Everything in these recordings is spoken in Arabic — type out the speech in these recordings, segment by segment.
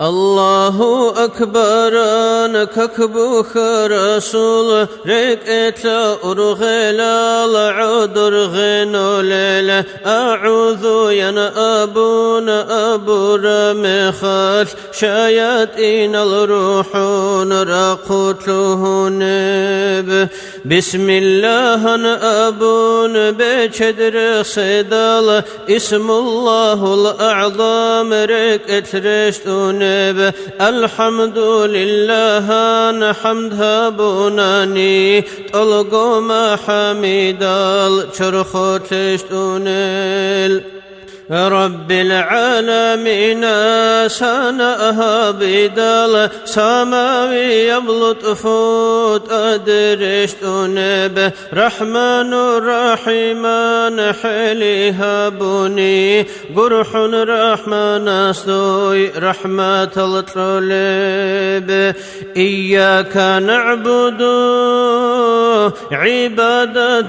الله أكبر نككبوخ رسول ركعت أرغلا لعذر غنو ليلة أعوذ ينا أبون أبو رمخال شياطين الروح نراقوته نب بسم الله أبون بشدر صدال اسم الله الأعظم ركعت رشتون الحمد لله نحمدها بوناني طلقو ما حميدال شرخوتشتونيل رب العالمين سنأها بدال سماوي يبلط فوت أدرشتون رحمن رحيمان حليها بني قرح رحمن استوي رحمة الطلب إياك نعبد عبادة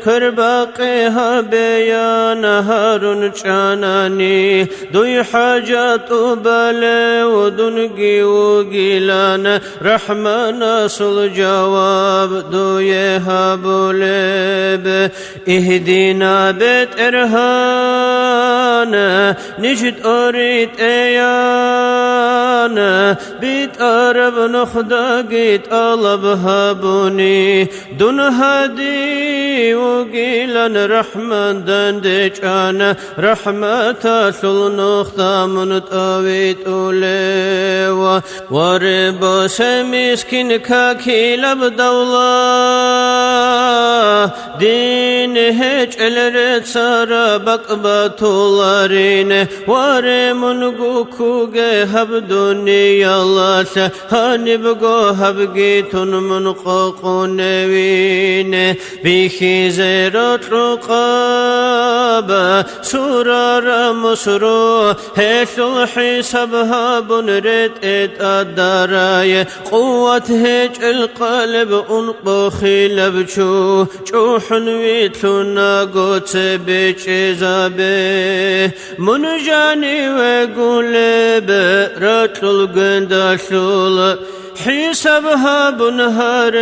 كرباقها بيانها رنشاناني دوي حاجات بلي ودنقي وقيلان رحمن سل جواب دوي هابوليب اهدينا بيت إرهان نجد أريد ايانا بيت أرب نخدقيت ألب هابوني دون هادي وقيلان رحمن دندجان رحمة ثل نختا من طويت أوليوا وربو سمسكن كاكي لبدولا دين هج الرد سارا بقبات لارين ورمون قوكوغي هب دنيا الله هانبقو هبقيتون من قوقون وين بيخي زيرات رقاب سرار مسرو هيث الحسابها بنرد الدراية قوة هج القلب انقبخي لبشو جوح ويتلنا قوت بجزابه من جاني وقلب رتل القندشول حسابها بنهار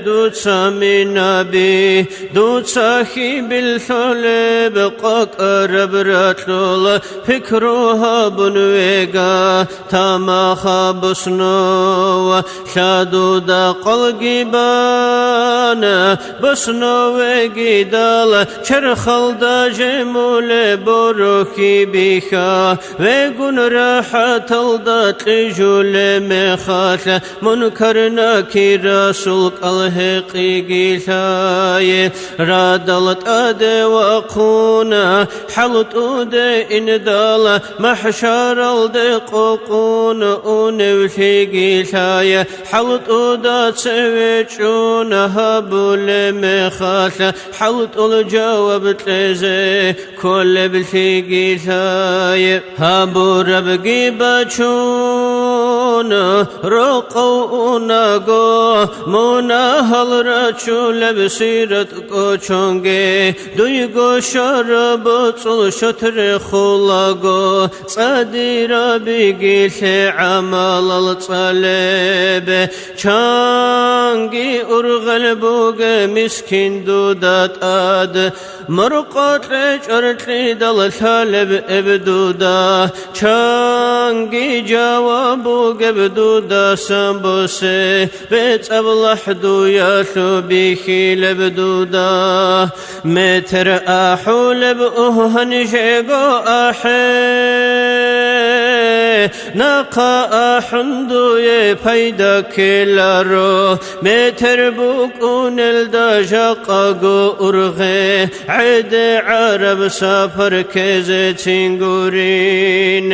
دوت سامي نبي دوت ساخي بالثلب قرب راتلول فكروها بنويقا تاماخا بسنو شادو دا قلقبان بسنو وقيدال شرخل دا جمول بروكي بيخا ويقون راحة الدات لجول مخا منكرنا كي رسولك الهقي قيثاي رادلت أدي وقونا حلت أدي إندال محشار الدي قوقون أونوشي قيثاي حلت أدى سويتشون هابو لمخاث حلت الجواب تلزي كل بلشي قيثاي هابو ربقي باتشون رقونا گو مونا هل رچول بسیرت کو چونگه دوی گو شرب صل شتر خلا گو صدی را بگیل عمل الطلب چانگی ارغل بوگ مسکین دودات آد مرقات رجرت دل طالب ابدودا چانگی جوابو قبدودا سنبوسي بيت أبلح دويا بيخي لبدودا متر أحول بأهن جيقو أحي نقا أحندو يفيدا كيلارو متر بوكون الدجاقاقو أرغي عد عرب سافر كيزي تنقورين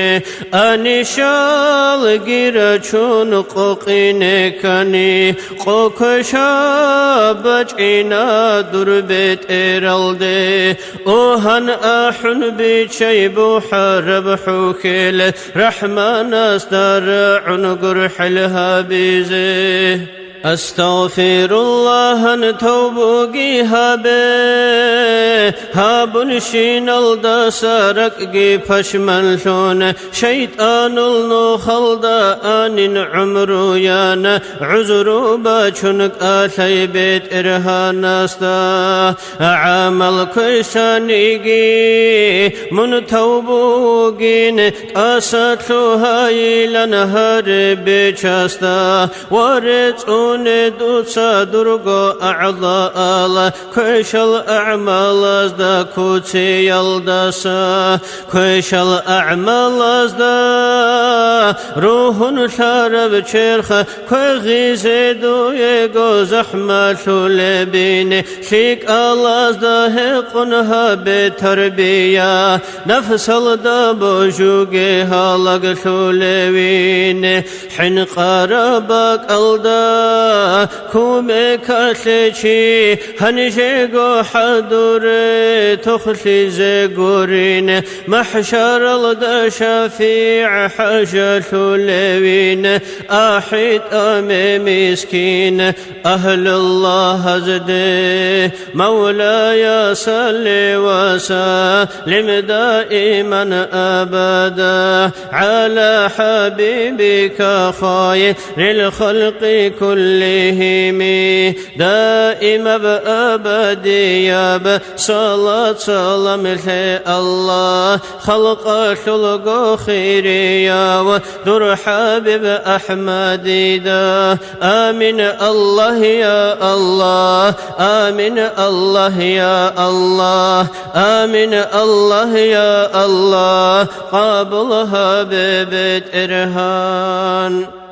أني شال غير چون قوقين كاني قوك شابج إنا دربت إرالدي أوهن أحن بيشي بحرب حوكيل رحمن أستر عنقر حلها بيزي أستغفر الله نتوبوغي هابون شينال دا سارقي پشمن شون شيطان النخل دا آنين عمرو يانا عذرو باچونك آتي بيت إرهاناستا عمل كشانيگي من توبوغين أساتلو هاي لنهار بيچاستا ورد دوتسا درغو أعضاء كشل أعمال أزدا كوتي يلدسا كشل أعمال أزدا روح شارب شرخ كغيزي دو يغو زحمة لبين شيك أزدا هقنها بتربية نفس الدبو جوغي هالغ شلوين حين قربك ألدا كومي كاشيشي هنجيغو حدور تخلي زيغورين محشر الدا شفيع حاجة لوين أحيد أمي مسكين أهل الله هزدي مولاي صل وسلم دائما أبدا على حبيبك خير الخلق كلهم دائما بأبدية صلاة سلام الله خلق شلق خيريا ودر حبيب أحمد دا آمين الله يا الله آمين الله يا الله آمين الله يا الله قابلها ببيت إرهان.